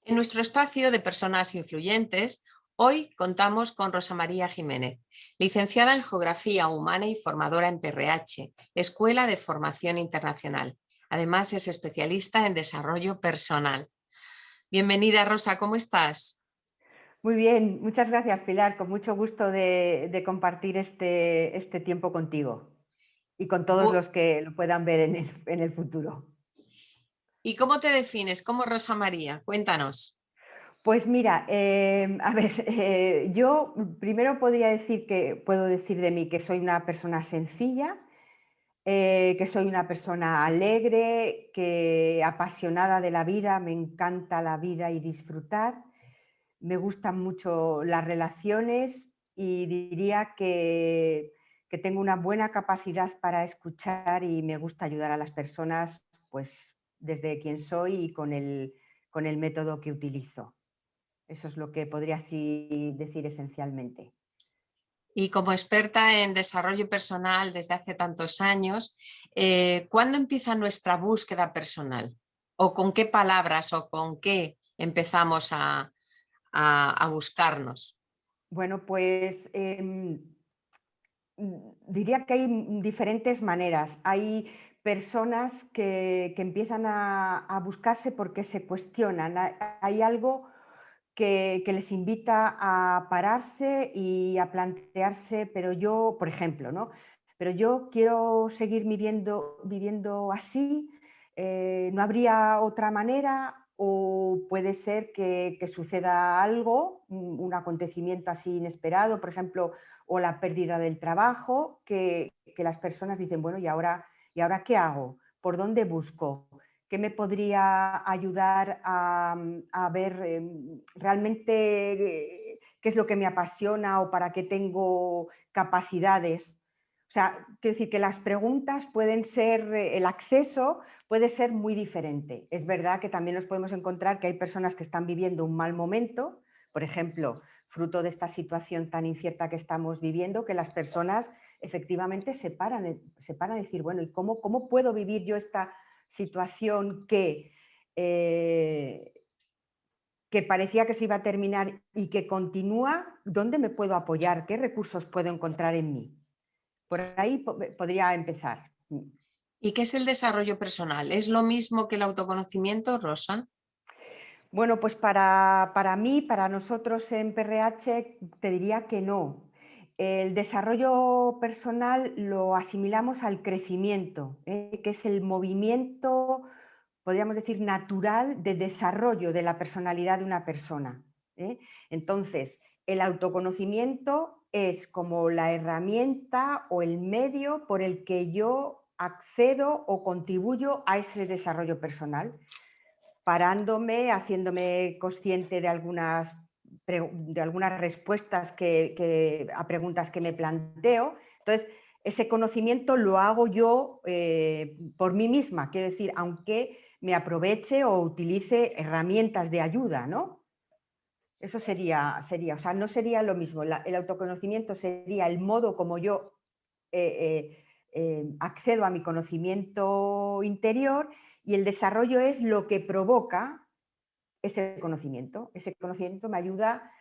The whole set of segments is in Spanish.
En nuestro espacio de personas influyentes, hoy contamos con Rosa María Jiménez, licenciada en Geografía Humana y formadora en PRH, Escuela de Formación Internacional. Además, es especialista en desarrollo personal. Bienvenida, Rosa, ¿cómo estás? Muy bien, muchas gracias, Pilar. Con mucho gusto de compartir este tiempo contigo y con todos Bu- los que lo puedan ver en el futuro. ¿Y cómo te defines como Rosa María? Cuéntanos. Pues mira, a ver, yo primero puedo decir de mí que soy una persona sencilla, que soy una persona alegre, que apasionada de la vida, me encanta la vida y disfrutar. Me gustan mucho las relaciones y diría que tengo una buena capacidad para escuchar y me gusta ayudar a las personas, pues desde quien soy y con el método que utilizo. Eso es lo que podría así decir esencialmente. Y como experta en desarrollo personal desde hace tantos años, ¿cuándo empieza nuestra búsqueda personal? ¿O con qué palabras o con qué empezamos a buscarnos? Bueno, pues diría que hay diferentes maneras. Hay personas que empiezan a buscarse porque se cuestionan. Hay algo que les invita a pararse y a plantearse, pero yo, por ejemplo, ¿no? Pero yo quiero seguir viviendo así, no habría otra manera, o puede ser que suceda algo, un acontecimiento así inesperado, por ejemplo, o la pérdida del trabajo, que las personas dicen, bueno, ¿y ahora qué hago? ¿Por dónde busco? ¿Qué me podría ayudar a ver realmente qué es lo que me apasiona o para qué tengo capacidades? O sea, quiero decir que las preguntas pueden ser, el acceso puede ser muy diferente. Es verdad que también nos podemos encontrar que hay personas que están viviendo un mal momento, por ejemplo, fruto de esta situación tan incierta que estamos viviendo, que las personas efectivamente se paran a decir, bueno, ¿y cómo puedo vivir yo esta situación eh, que parecía que se iba a terminar y que continúa? ¿Dónde me puedo apoyar? ¿Qué recursos puedo encontrar en mí? Por ahí podría empezar. ¿Y qué es el desarrollo personal? ¿Es lo mismo que el autoconocimiento, Rosa? Bueno, pues para mí, para nosotros en PRH, te diría que no. El desarrollo personal lo asimilamos al crecimiento, que es el movimiento, podríamos decir, natural de desarrollo de la personalidad de una persona. ¿eh? Entonces, el autoconocimiento es como la herramienta o el medio por el que yo accedo o contribuyo a ese desarrollo personal, parándome, haciéndome consciente de algunas respuestas a preguntas que me planteo. Entonces, ese conocimiento lo hago yo por mí misma, quiero decir, aunque me aproveche o utilice herramientas de ayuda, ¿no? Eso o sea, no sería lo mismo. El autoconocimiento sería el modo como yo accedo a mi conocimiento interior, y el desarrollo es lo que provoca ese conocimiento. Ese conocimiento me ayuda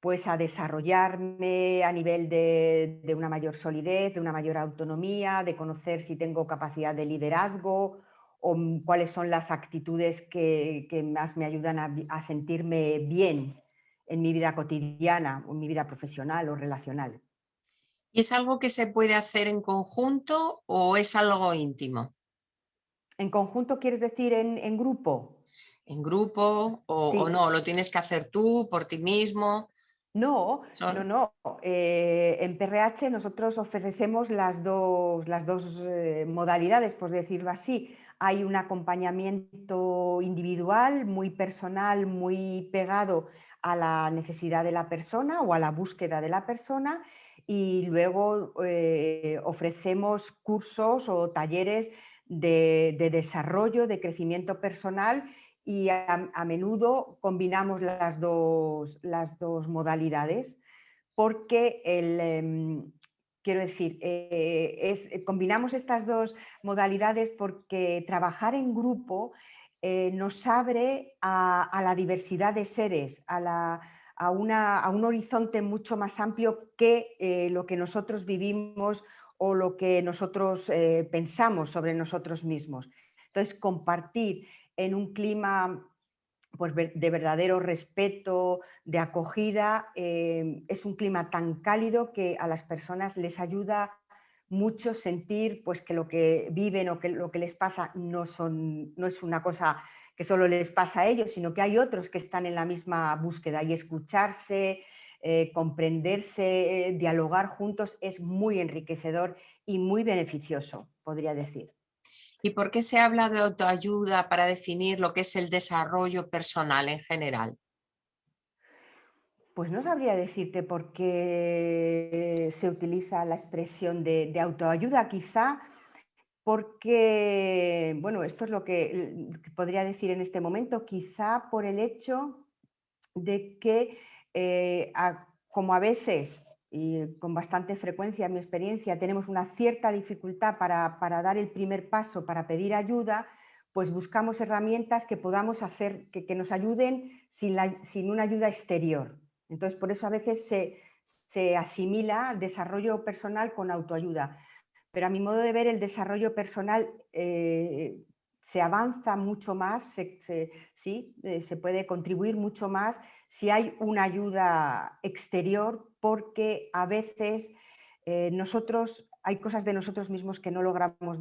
pues a desarrollarme a nivel de una mayor solidez, de una mayor autonomía, de conocer si tengo capacidad de liderazgo o cuáles son las actitudes que más me ayudan a sentirme bien en mi vida cotidiana, o en mi vida profesional o relacional. ¿Y es algo que se puede hacer en conjunto o es algo íntimo? ¿En conjunto quieres decir en grupo? ¿En grupo o Sí. no? ¿Lo tienes que hacer tú por ti mismo? No, no, Son... no. En PRH nosotros ofrecemos las dos modalidades, por decirlo así. Hay un acompañamiento individual, muy personal, muy pegado a la necesidad de la persona o a la búsqueda de la persona, y luego ofrecemos cursos o talleres de desarrollo, de crecimiento personal, y a menudo combinamos las dos modalidades porque quiero decir, combinamos estas dos modalidades porque trabajar en grupo nos abre a la diversidad de seres, a un horizonte mucho más amplio que lo que nosotros vivimos o lo que nosotros pensamos sobre nosotros mismos. Entonces, compartir en un clima pues, de verdadero respeto, de acogida, es un clima tan cálido que a las personas les ayuda mucho sentir pues, que lo que viven o que lo que les pasa no es una cosa que solo les pasa a ellos, sino que hay otros que están en la misma búsqueda, y escucharse, comprenderse, dialogar juntos es muy enriquecedor y muy beneficioso, podría decir. ¿Y por qué se habla de autoayuda para definir lo que es el desarrollo personal en general? Pues no sabría decirte por qué se utiliza la expresión de autoayuda, quizá porque, bueno, esto es lo que podría decir en este momento, quizá por el hecho de que, como a veces, y con bastante frecuencia en mi experiencia, tenemos una cierta dificultad para dar el primer paso, para pedir ayuda, pues buscamos herramientas que podamos hacer, que nos ayuden sin una ayuda exterior. Entonces, por eso a veces se asimila desarrollo personal con autoayuda. Pero a mi modo de ver, el desarrollo personal se avanza mucho más, se puede contribuir mucho más si hay una ayuda exterior, porque a veces nosotros hay cosas de nosotros mismos que no logramos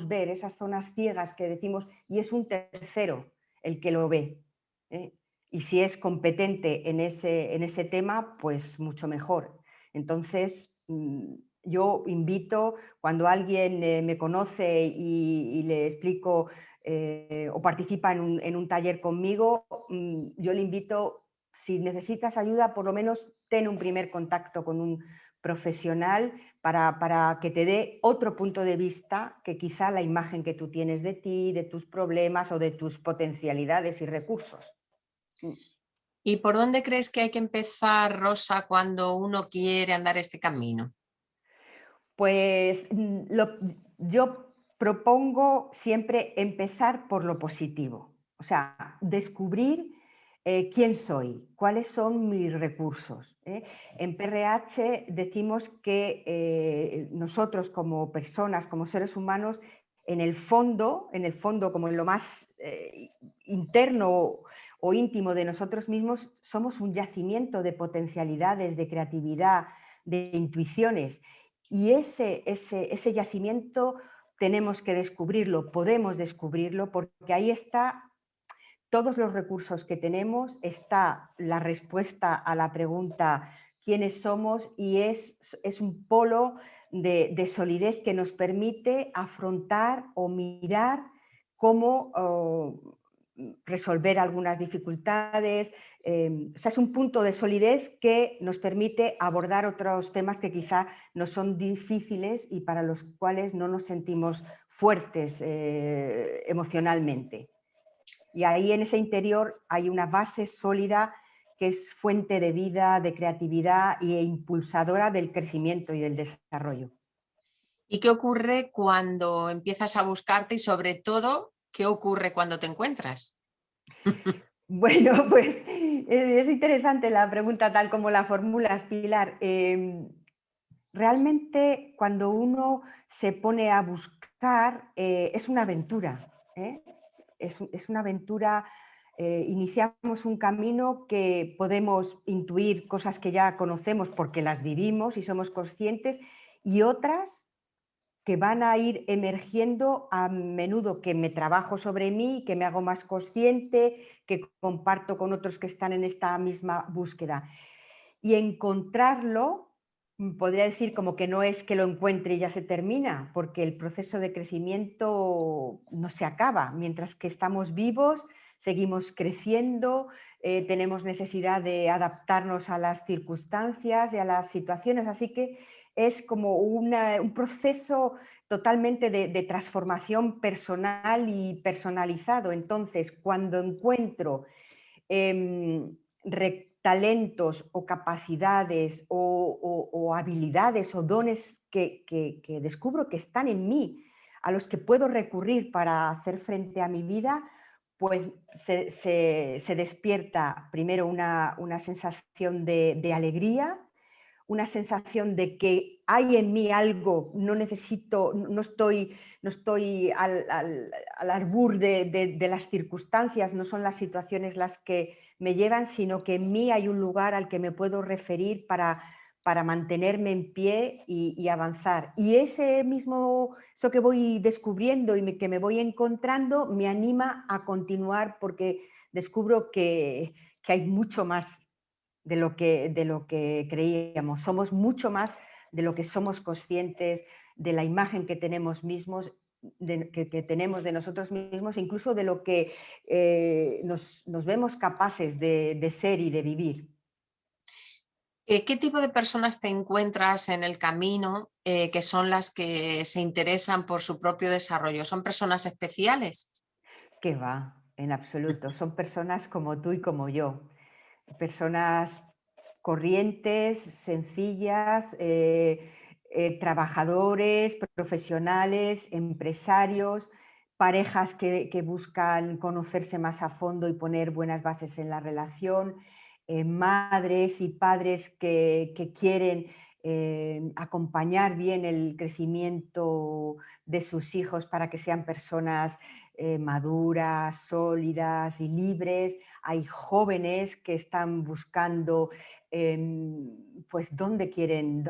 ver, esas zonas ciegas que decimos, y es un tercero el que lo ve. ¿Eh? Y si es competente en ese tema, pues mucho mejor. Entonces, yo invito, cuando alguien me conoce y le explico o participa en un taller conmigo, yo le invito, si necesitas ayuda, por lo menos ten un primer contacto con un profesional para que te dé otro punto de vista que quizá la imagen que tú tienes de ti, de tus problemas o de tus potencialidades y recursos. ¿Y por dónde crees que hay que empezar, Rosa, cuando uno quiere andar este camino? Pues yo propongo siempre empezar por lo positivo, o sea, descubrir quién soy, cuáles son mis recursos. En PRH decimos que nosotros como personas, como seres humanos, en el fondo, como en lo más interno o íntimo de nosotros mismos, somos un yacimiento de potencialidades, de creatividad, de intuiciones. Y ese yacimiento tenemos que descubrirlo, podemos descubrirlo, porque ahí está todos los recursos que tenemos, está la respuesta a la pregunta quiénes somos, y es un polo de solidez que nos permite afrontar o mirar cómo resolver algunas dificultades. O sea, es un punto de solidez que nos permite abordar otros temas que quizá nos son difíciles y para los cuales no nos sentimos fuertes emocionalmente. Y ahí en ese interior hay una base sólida que es fuente de vida, de creatividad e impulsadora del crecimiento y del desarrollo. ¿Y qué ocurre cuando empiezas a buscarte y sobre todo, qué ocurre cuando te encuentras? Bueno, pues es interesante la pregunta tal como la formulas, Pilar. Realmente cuando uno se pone a buscar es una aventura. ¿Eh? Es una aventura. Iniciamos un camino que podemos intuir cosas que ya conocemos porque las vivimos y somos conscientes, y otras que van a ir emergiendo a menudo que me trabajo sobre mí, que me hago más consciente, que comparto con otros que están en esta misma búsqueda. Y encontrarlo, podría decir como que no es que lo encuentre y ya se termina, porque el proceso de crecimiento no se acaba. Mientras que estamos vivos, seguimos creciendo, tenemos necesidad de adaptarnos a las circunstancias y a las situaciones, así que es como un proceso totalmente de transformación personal y personalizado. Entonces, cuando encuentro talentos o capacidades o habilidades o dones que descubro que están en mí a los que puedo recurrir para hacer frente a mi vida, pues se despierta primero una sensación de alegría, una sensación de que hay en mí algo, no necesito, no estoy al albur de las circunstancias, no son las situaciones las que me llevan, sino que en mí hay un lugar al que me puedo referir para mantenerme en pie y avanzar. Y eso que voy descubriendo y que me voy encontrando me anima a continuar porque descubro que hay mucho más de lo que creíamos. Somos mucho más de lo que somos conscientes, de la imagen que tenemos mismos, que tenemos de nosotros mismos, incluso de lo que nos vemos capaces de ser y de vivir. ¿Qué tipo de personas te encuentras en el camino que son las que se interesan por su propio desarrollo? ¿Son personas especiales? ¿Qué va? En absoluto. Son personas como tú y como yo. Personas corrientes, sencillas, trabajadores, profesionales, empresarios, parejas que buscan conocerse más a fondo y poner buenas bases en la relación, madres y padres que quieren acompañar bien el crecimiento de sus hijos para que sean personas maduras, sólidas y libres. Hay jóvenes que están buscando pues dónde quieren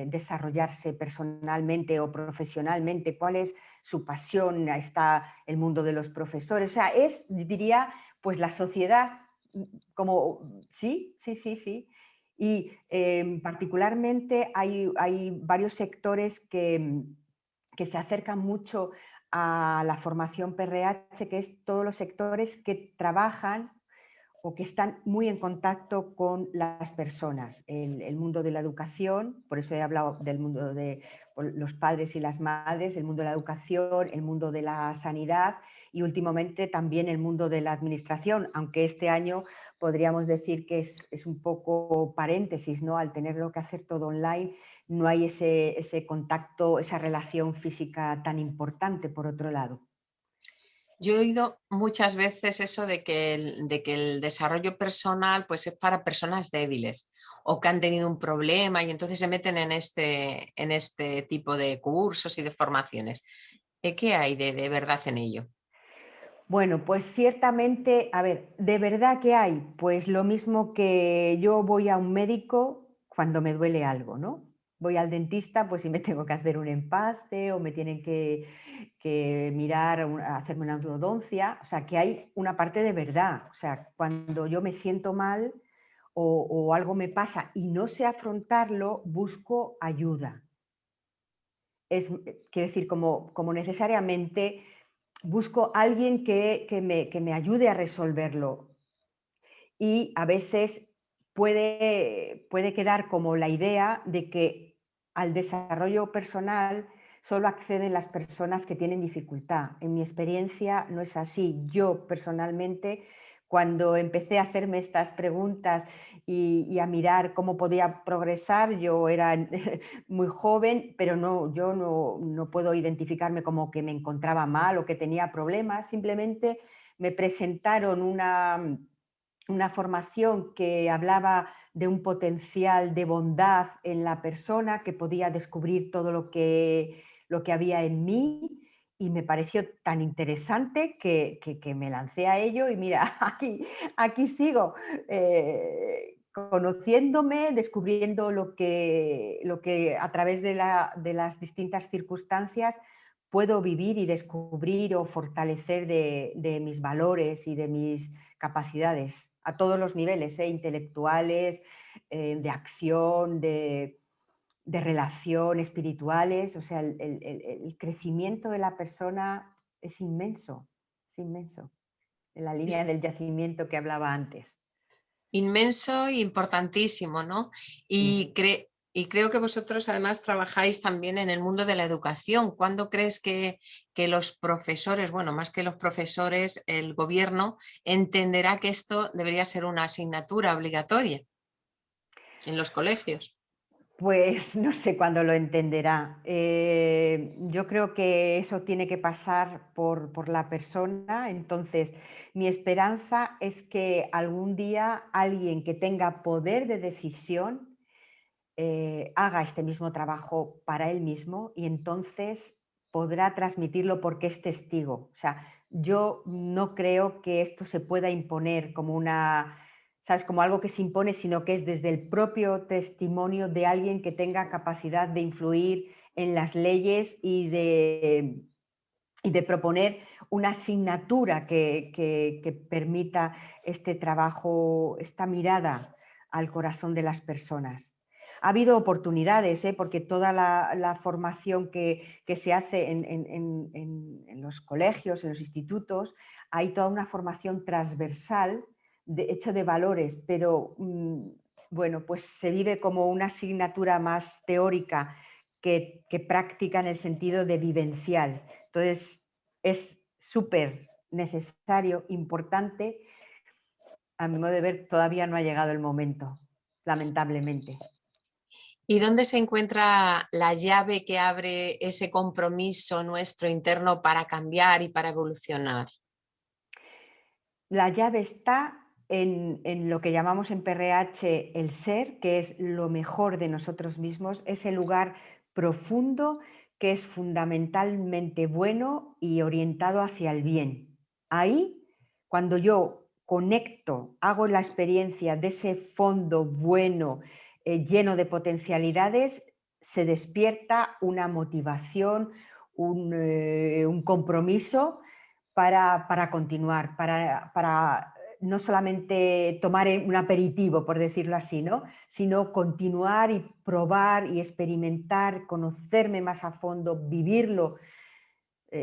desarrollarse personalmente o profesionalmente, cuál es su pasión. Está el mundo de los profesores, o sea, diría, pues la sociedad como, sí, sí, sí, sí. Y particularmente hay varios sectores que se acercan mucho a la formación PRH, que es todos los sectores que trabajan o que están muy en contacto con las personas. El mundo de la educación, por eso he hablado del mundo de los padres y las madres, el mundo de la educación, el mundo de la sanidad y últimamente también el mundo de la administración, aunque este año podríamos decir que es un poco paréntesis, ¿no? Al tenerlo que hacer todo online, no hay ese contacto, esa relación física tan importante por otro lado. Yo he oído muchas veces eso de que el desarrollo personal pues es para personas débiles o que han tenido un problema y entonces se meten en este tipo de cursos y de formaciones. ¿Qué hay de verdad en ello? Bueno, pues ciertamente, a ver, ¿de verdad que hay? Pues lo mismo que yo voy a un médico cuando me duele algo, ¿no? Voy al dentista, pues si me tengo que hacer un empaste o me tienen que mirar, hacerme una ortodoncia, o sea, que hay una parte de verdad. O sea, cuando yo me siento mal o algo me pasa y no sé afrontarlo, busco ayuda. Quiero decir, como necesariamente busco a alguien que me ayude a resolverlo. Y a veces puede quedar como la idea de que al desarrollo personal solo acceden las personas que tienen dificultad. En mi experiencia no es así. Yo personalmente, cuando empecé a hacerme estas preguntas y a mirar cómo podía progresar, yo era muy joven, pero yo no puedo identificarme como que me encontraba mal o que tenía problemas. Simplemente me presentaron una formación que hablaba de un potencial de bondad en la persona, que podía descubrir todo lo que había en mí, y me pareció tan interesante que me lancé a ello y mira, aquí sigo, conociéndome, descubriendo lo que a través de las distintas circunstancias puedo vivir y descubrir o fortalecer de mis valores y de mis capacidades a todos los niveles, intelectuales, de acción, de relación, espirituales. O sea, el crecimiento de la persona es inmenso, es inmenso, en la línea Es del yacimiento que hablaba antes. inmenso e importantísimo, ¿no? Sí. Y creo que vosotros además trabajáis también en el mundo de la educación. ¿Cuándo crees que los profesores, bueno, más que los profesores, el gobierno entenderá que esto debería ser una asignatura obligatoria en los colegios? Pues no sé cuándo lo entenderá. Yo creo que eso tiene que pasar por la persona. Entonces, mi esperanza es que algún día alguien que tenga poder de decisión haga este mismo trabajo para él mismo y entonces podrá transmitirlo porque es testigo. O sea, yo no creo que esto se pueda imponer como una, ¿sabes? Como algo que se impone, sino que es desde el propio testimonio de alguien que tenga capacidad de influir en las leyes y de proponer una asignatura que permita este trabajo, esta mirada al corazón de las personas. Ha habido oportunidades, porque toda la formación que se hace en los colegios, en los institutos, hay toda una formación transversal hecha de valores, pero bueno, pues se vive como una asignatura más teórica que práctica en el sentido de vivencial. Entonces, es súper necesario, importante. A mi modo de ver, todavía no ha llegado el momento, lamentablemente. ¿Y dónde se encuentra la llave que abre ese compromiso nuestro interno para cambiar y para evolucionar? La llave está en lo que llamamos en PRH el ser, que es lo mejor de nosotros mismos, ese lugar profundo que es fundamentalmente bueno y orientado hacia el bien. Ahí, cuando yo conecto, hago la experiencia de ese fondo bueno, lleno de potencialidades, se despierta una motivación, un compromiso para continuar, para no solamente tomar un aperitivo, por decirlo así, ¿no? Sino continuar y probar y experimentar, conocerme más a fondo, vivirlo,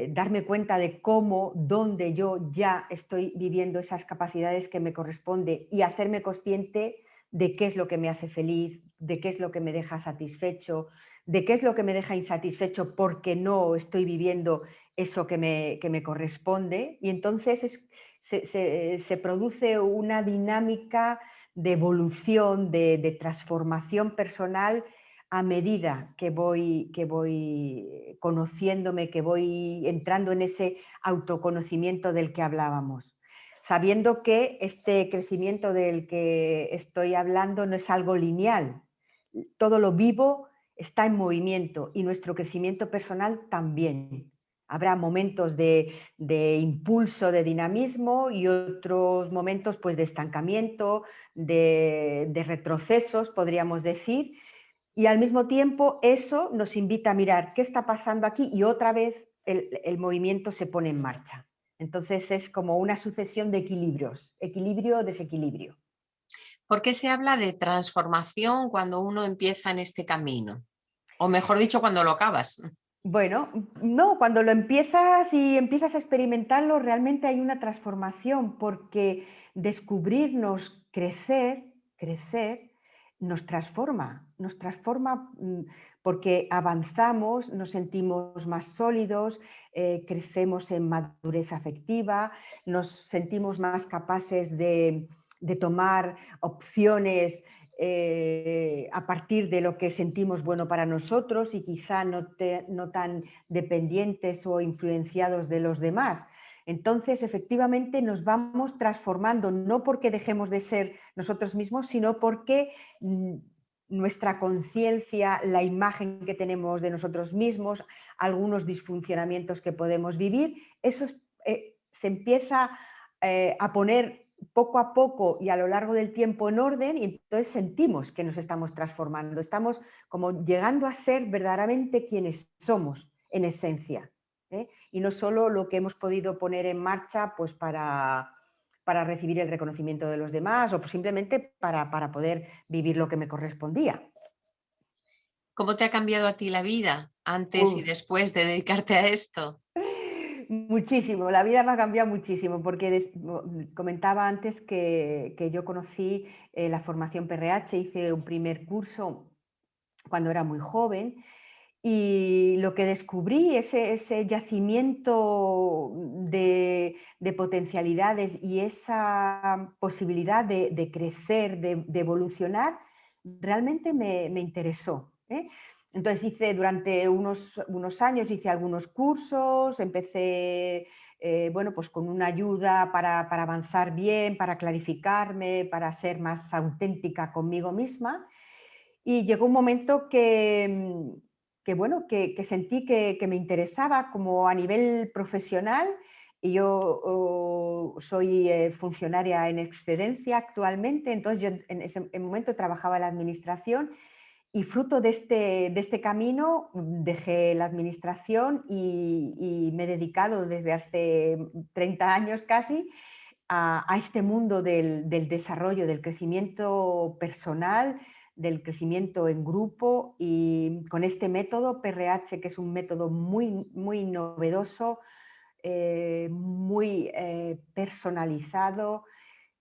darme cuenta de cómo, dónde yo ya estoy viviendo esas capacidades que me corresponde y hacerme consciente de qué es lo que me hace feliz, de qué es lo que me deja satisfecho, de qué es lo que me deja insatisfecho porque no estoy viviendo eso que me corresponde. Y entonces se produce una dinámica de evolución, de transformación personal a medida que voy conociéndome, que voy entrando en ese autoconocimiento del que hablábamos, sabiendo que este crecimiento del que estoy hablando no es algo lineal. Todo lo vivo está en movimiento y nuestro crecimiento personal también. Habrá momentos de impulso, de dinamismo y otros momentos pues, de estancamiento, de retrocesos, podríamos decir, y al mismo tiempo eso nos invita a mirar qué está pasando aquí y otra vez el movimiento se pone en marcha. Entonces es como una sucesión de equilibrios, equilibrio, desequilibrio. ¿Por qué se habla de transformación cuando uno empieza en este camino? O mejor dicho, cuando lo acabas. Bueno, no, cuando lo empiezas y empiezas a experimentarlo, realmente hay una transformación porque descubrirnos, crecer, nos transforma porque avanzamos, nos sentimos más sólidos, crecemos en madurez afectiva, nos sentimos más capaces de tomar opciones a partir de lo que sentimos bueno para nosotros y quizá no tan dependientes o influenciados de los demás. Entonces, efectivamente, nos vamos transformando, no porque dejemos de ser nosotros mismos, sino porque nuestra conciencia, la imagen que tenemos de nosotros mismos, algunos disfuncionamientos que podemos vivir, eso se empieza a poner poco a poco y a lo largo del tiempo en orden y entonces sentimos que nos estamos transformando, estamos como llegando a ser verdaderamente quienes somos en esencia, y no solo lo que hemos podido poner en marcha pues para recibir el reconocimiento de los demás o pues simplemente para poder vivir lo que me correspondía. ¿Cómo te ha cambiado a ti la vida antes y Uf, después de dedicarte a esto? muchísimo, la vida me ha cambiado muchísimo porque comentaba antes que yo conocí la formación PRH, hice un primer curso cuando era muy joven y lo que descubrí, ese yacimiento de potencialidades y esa posibilidad de crecer, de evolucionar, realmente me interesó, ¿eh? Entonces hice durante unos años, hice algunos cursos, empecé bueno, pues con una ayuda para avanzar bien, para clarificarme, para ser más auténtica conmigo misma. Y llegó un momento bueno, que sentí que me interesaba como a nivel profesional. Y yo soy funcionaria en excedencia actualmente, entonces yo en ese momento trabajaba en la administración y fruto de este camino dejé la administración y me he dedicado desde hace 30 años casi a este mundo del desarrollo, del crecimiento personal, del crecimiento en grupo y con este método PRH, que es un método muy novedoso, muy personalizado.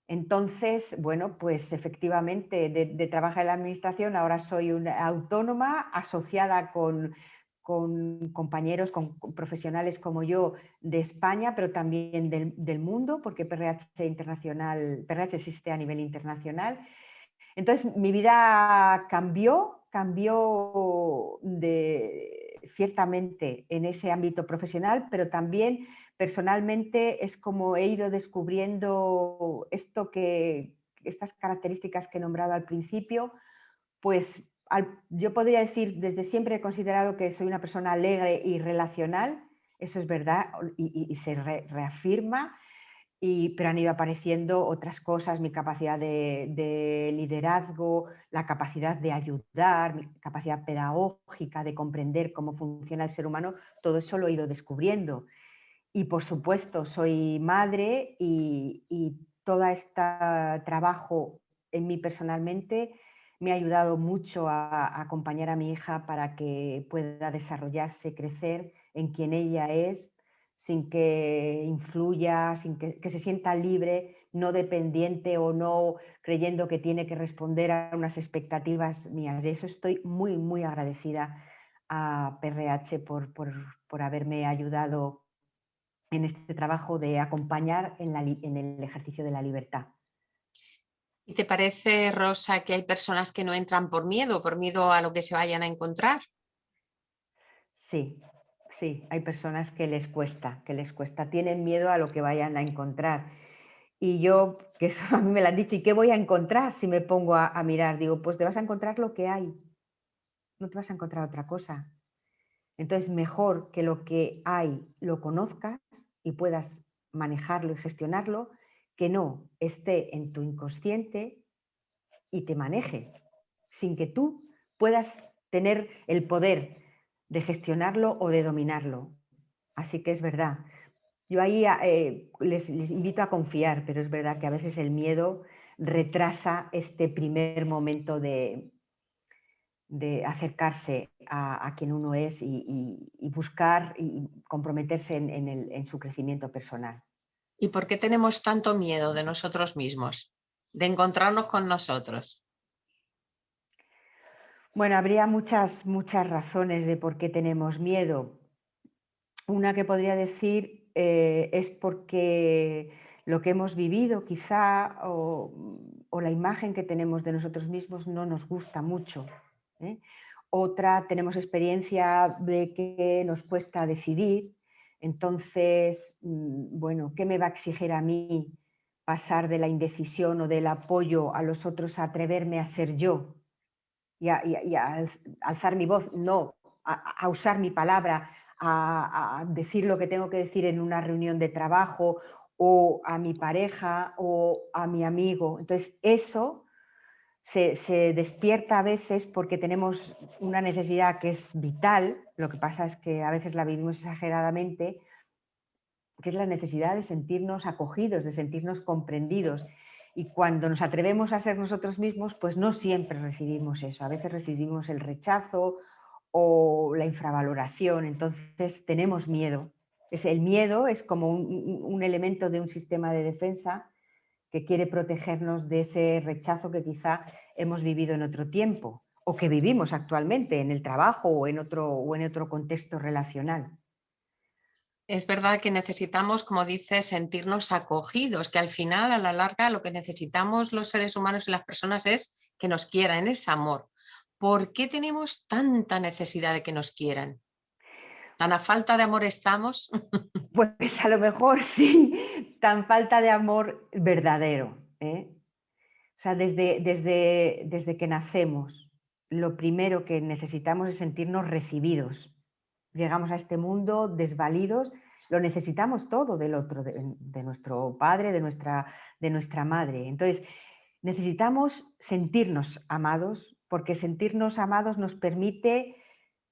Entonces, bueno, pues efectivamente de trabajar en la administración ahora soy una autónoma asociada con compañeros, con profesionales como yo de España, pero también del mundo, porque PRH existe a nivel internacional. Entonces mi vida cambió ciertamente en ese ámbito profesional, pero también personalmente es como he ido descubriendo estas características que he nombrado al principio, pues yo podría decir, desde siempre he considerado que soy una persona alegre y relacional, eso es verdad, y se reafirma, pero han ido apareciendo otras cosas, mi capacidad de liderazgo, la capacidad de ayudar, mi capacidad pedagógica de comprender cómo funciona el ser humano, todo eso lo he ido descubriendo. Y por supuesto, soy madre y todo este trabajo en mí personalmente me ha ayudado mucho a acompañar a mi hija para que pueda desarrollarse, crecer en quien ella es, sin que influya, que se sienta libre, no dependiente o no creyendo que tiene que responder a unas expectativas mías. De eso estoy muy agradecida a PRH por haberme ayudado en este trabajo de acompañar en el ejercicio de la libertad. ¿Y te parece, Rosa, que hay personas que no entran por miedo a lo que se vayan a encontrar? Sí, sí, hay personas que les cuesta, tienen miedo a lo que vayan a encontrar. Y yo, que eso a mí me lo han dicho, ¿y qué voy a encontrar si me pongo a mirar? Digo, pues te vas a encontrar lo que hay, no te vas a encontrar otra cosa. Entonces, mejor que lo que hay lo conozcas y puedas manejarlo y gestionarlo, que no esté en tu inconsciente y te maneje, sin que tú puedas tener el poder de gestionarlo o de dominarlo. Así que es verdad. Yo ahí les invito a confiar, pero es verdad que a veces el miedo retrasa este primer momento de acercarse a quien uno es y buscar y comprometerse en su crecimiento personal. ¿Y por qué tenemos tanto miedo de nosotros mismos, de encontrarnos con nosotros? Bueno, habría muchas razones de por qué tenemos miedo. Una que podría decir es porque lo que hemos vivido quizá o la imagen que tenemos de nosotros mismos no nos gusta mucho, ¿eh? Otra, tenemos experiencia de que nos cuesta decidir, entonces, bueno, ¿qué me va a exigir a mí pasar de la indecisión o del apoyo a los otros a atreverme a ser yo y a alzar mi voz? No, a usar mi palabra, a decir lo que tengo que decir en una reunión de trabajo o a mi pareja o a mi amigo. Entonces, eso se despierta a veces porque tenemos una necesidad que es vital, lo que pasa es que a veces la vivimos exageradamente, que es la necesidad de sentirnos acogidos, de sentirnos comprendidos. Y cuando nos atrevemos a ser nosotros mismos, pues no siempre recibimos eso. A veces recibimos el rechazo o la infravaloración. Entonces tenemos miedo. El miedo es como un elemento de un sistema de defensa que quiere protegernos de ese rechazo que quizá hemos vivido en otro tiempo o que vivimos actualmente en el trabajo o en otro contexto relacional. Es verdad que necesitamos, como dices, sentirnos acogidos, que al final, a la larga, lo que necesitamos los seres humanos y las personas es que nos quieran, es amor. ¿Por qué tenemos tanta necesidad de que nos quieran? ¿Tan a falta de amor estamos? Pues a lo mejor sí, tan falta de amor verdadero, ¿eh? O sea, desde que nacemos, lo primero que necesitamos es sentirnos recibidos. Llegamos a este mundo desvalidos, lo necesitamos todo del otro, de nuestro padre, de nuestra madre. Entonces, necesitamos sentirnos amados, porque sentirnos amados nos permite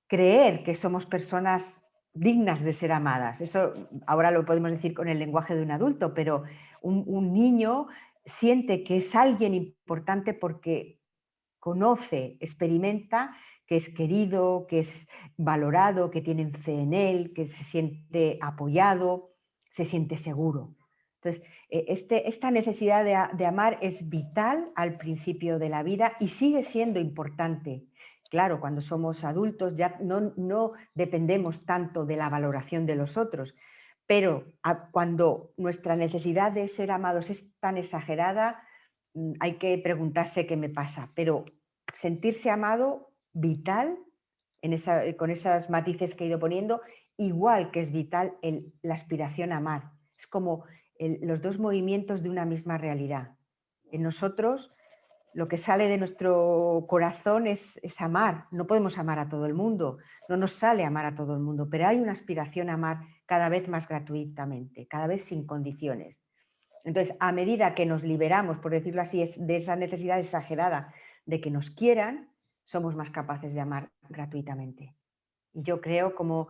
creer que somos personas dignas de ser amadas. Eso ahora lo podemos decir con el lenguaje de un adulto, pero un niño siente que es alguien importante porque conoce, experimenta que es querido, que es valorado, que tienen fe en él, que se siente apoyado, se siente seguro. Entonces, esta necesidad de amar es vital al principio de la vida y sigue siendo importante. Claro, cuando somos adultos ya no dependemos tanto de la valoración de los otros, pero cuando nuestra necesidad de ser amados es tan exagerada, hay que preguntarse qué me pasa, pero sentirse amado, vital, con esos matices que he ido poniendo, igual que es vital la aspiración a amar. Es como los dos movimientos de una misma realidad. En nosotros, lo que sale de nuestro corazón es amar. No podemos amar a todo el mundo, no nos sale amar a todo el mundo, pero hay una aspiración a amar cada vez más gratuitamente, cada vez sin condiciones. Entonces, a medida que nos liberamos, por decirlo así, de esa necesidad exagerada de que nos quieran, somos más capaces de amar gratuitamente. Y yo creo, como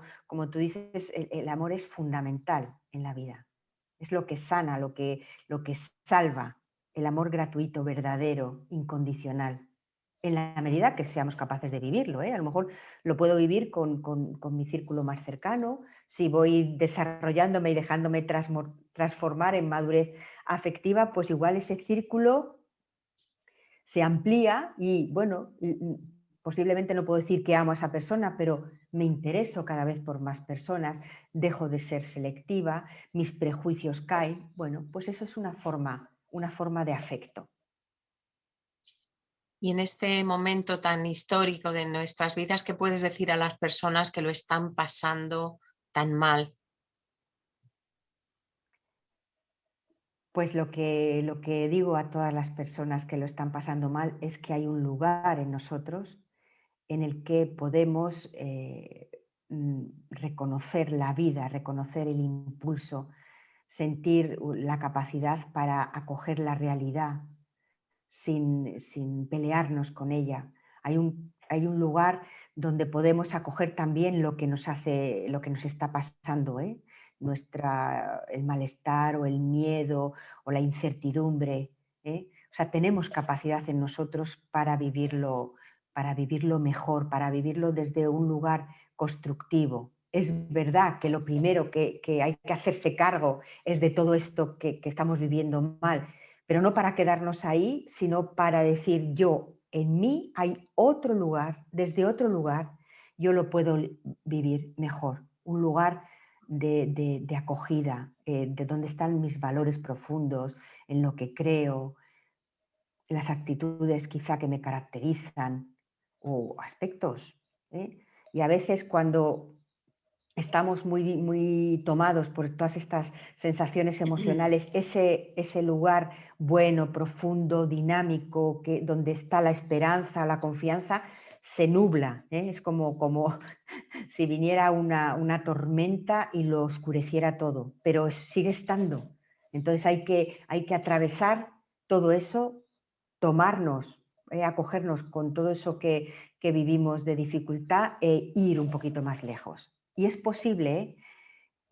tú dices, el amor es fundamental en la vida. Es lo que sana, lo que salva, el amor gratuito, verdadero, incondicional. En la medida que seamos capaces de vivirlo, ¿eh? A lo mejor lo puedo vivir con mi círculo más cercano, si voy desarrollándome y dejándome transformar en madurez afectiva, pues igual ese círculo se amplía y, bueno, posiblemente no puedo decir que amo a esa persona, pero me intereso cada vez por más personas, dejo de ser selectiva, mis prejuicios caen. Bueno, pues eso es una forma de afecto. Y en este momento tan histórico de nuestras vidas, ¿qué puedes decir a las personas que lo están pasando tan mal? Pues lo que digo a todas las personas que lo están pasando mal es que hay un lugar en nosotros en el que podemos reconocer la vida, reconocer el impulso, sentir la capacidad para acoger la realidad sin pelearnos con ella. Hay un lugar donde podemos acoger también lo que nos está pasando, ¿eh? El malestar o el miedo o la incertidumbre, ¿eh? O sea, tenemos capacidad en nosotros para vivirlo mejor, para vivirlo desde un lugar constructivo. Es verdad que lo primero que hay que hacerse cargo es de todo esto que estamos viviendo mal, pero no para quedarnos ahí, sino para decir yo, en mí hay otro lugar, desde otro lugar yo lo puedo vivir mejor, un lugar de acogida, de donde están mis valores profundos, en lo que creo, las actitudes quizá que me caracterizan o aspectos, ¿eh? Y a veces cuando estamos muy tomados por todas estas sensaciones emocionales, ese lugar bueno, profundo, dinámico, donde está la esperanza, la confianza, se nubla, ¿eh? Es como si viniera una tormenta y lo oscureciera todo, pero sigue estando. Entonces hay que atravesar todo eso, tomarnos, acogernos con todo eso que vivimos de dificultad e ir un poquito más lejos. Y es posible,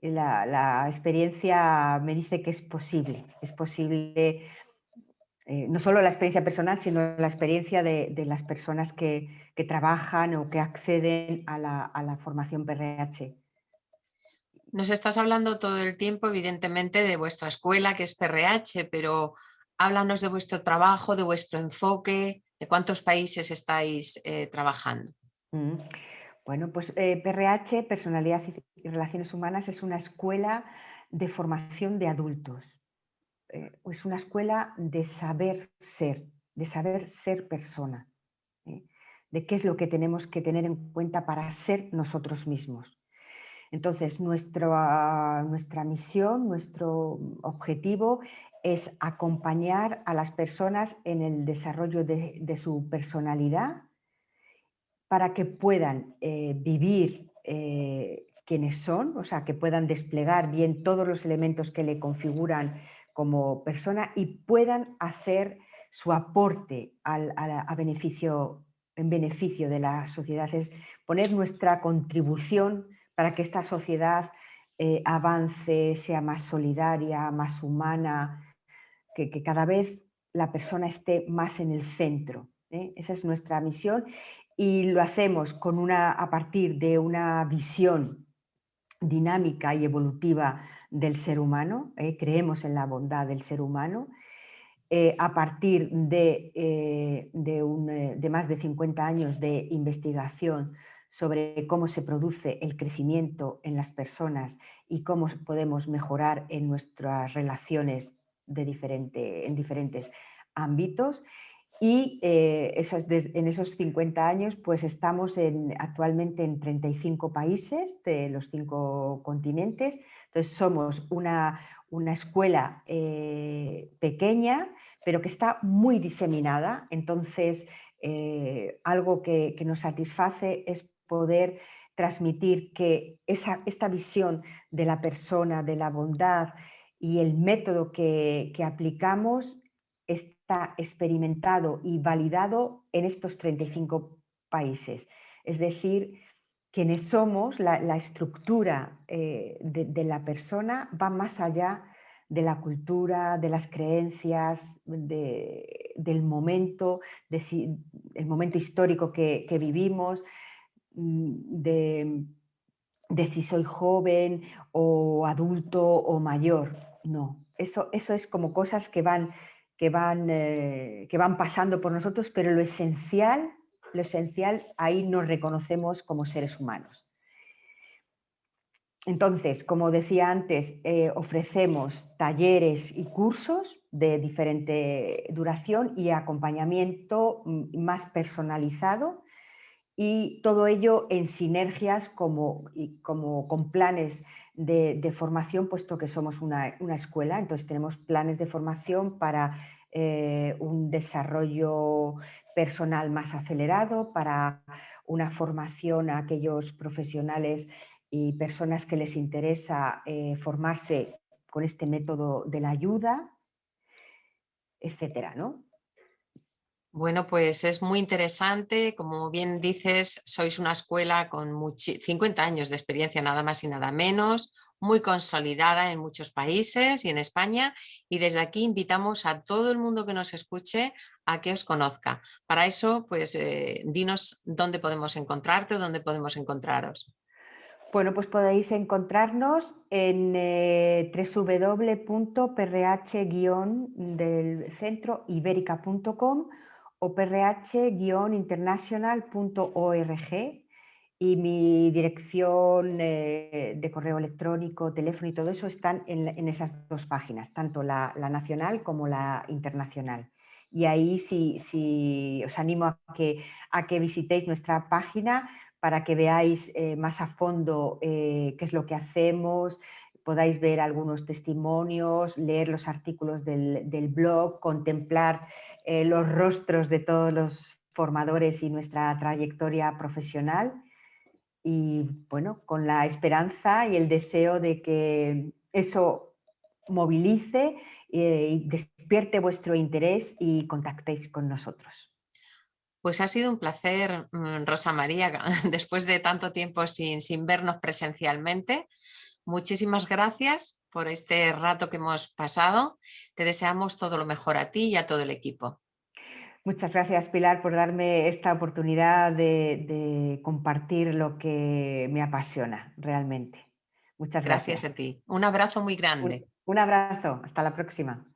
¿eh? La experiencia me dice que es posible no solo la experiencia personal, sino la experiencia de las personas que trabajan o que acceden a la formación PRH. Nos estás hablando todo el tiempo, evidentemente, de vuestra escuela, que es PRH, pero háblanos de vuestro trabajo, de vuestro enfoque, de cuántos países estáis trabajando. Mm. Bueno, pues PRH, personalidad y Relaciones Humanas es una escuela de formación de adultos. Es una escuela de saber ser persona, ¿eh? De qué es lo que tenemos que tener en cuenta para ser nosotros mismos. Entonces, nuestra misión, nuestro objetivo es acompañar a las personas en el desarrollo de su personalidad para que puedan vivir quienes son, o sea, que puedan desplegar bien todos los elementos que le configuran como persona y puedan hacer su aporte en beneficio de la sociedad. Es poner nuestra contribución para que esta sociedad avance, sea más solidaria, más humana, que cada vez la persona esté más en el centro, ¿eh? Esa es nuestra misión y lo hacemos a partir de una visión dinámica y evolutiva del ser humano, creemos en la bondad del ser humano, a partir de más de 50 años de investigación sobre cómo se produce el crecimiento en las personas y cómo podemos mejorar en nuestras relaciones en diferentes ámbitos. Y en esos 50 años pues estamos actualmente en 35 países de los 5 continentes. Entonces somos una escuela pequeña, pero que está muy diseminada. Entonces algo que nos satisface es poder transmitir que esta visión de la persona, de la bondad y el método que aplicamos está experimentado y validado en estos 35 países. Es decir, quienes somos, la estructura de la persona va más allá de la cultura, de las creencias, del momento, el momento histórico que vivimos, de si soy joven o adulto o mayor. No, eso es como cosas que van pasando por nosotros, pero lo esencial, ahí nos reconocemos como seres humanos. Entonces, como decía antes, ofrecemos talleres y cursos de diferente duración y acompañamiento más personalizado, y todo ello en sinergias con planes de formación, puesto que somos una escuela. Entonces tenemos planes de formación para un desarrollo personal más acelerado, para una formación a aquellos profesionales y personas que les interesa formarse con este método de la ayuda, etcétera, ¿no? Bueno, pues es muy interesante. Como bien dices, sois una escuela con 50 años de experiencia, nada más y nada menos, muy consolidada en muchos países y en España. Y desde aquí invitamos a todo el mundo que nos escuche a que os conozca. Para eso, pues dinos dónde podemos encontrarte o dónde podemos encontraros. Bueno, pues podéis encontrarnos en www.prh-delcentroiberica.com o prh-international.org, y mi dirección de correo electrónico, teléfono y todo eso están en esas 2 páginas, tanto la nacional como la internacional. Y ahí sí os animo a que visitéis nuestra página para que veáis más a fondo qué es lo que hacemos, podáis ver algunos testimonios, leer los artículos del blog, contemplar los rostros de todos los formadores y nuestra trayectoria profesional. Y bueno, con la esperanza y el deseo de que eso movilice y despierte vuestro interés y contactéis con nosotros. Pues ha sido un placer, Rosa María, después de tanto tiempo sin vernos presencialmente. Muchísimas gracias por este rato que hemos pasado. Te deseamos todo lo mejor a ti y a todo el equipo. Muchas gracias, Pilar, por darme esta oportunidad de compartir lo que me apasiona realmente. Muchas Gracias gracias. a ti. Un abrazo muy grande. Un abrazo. Hasta la próxima.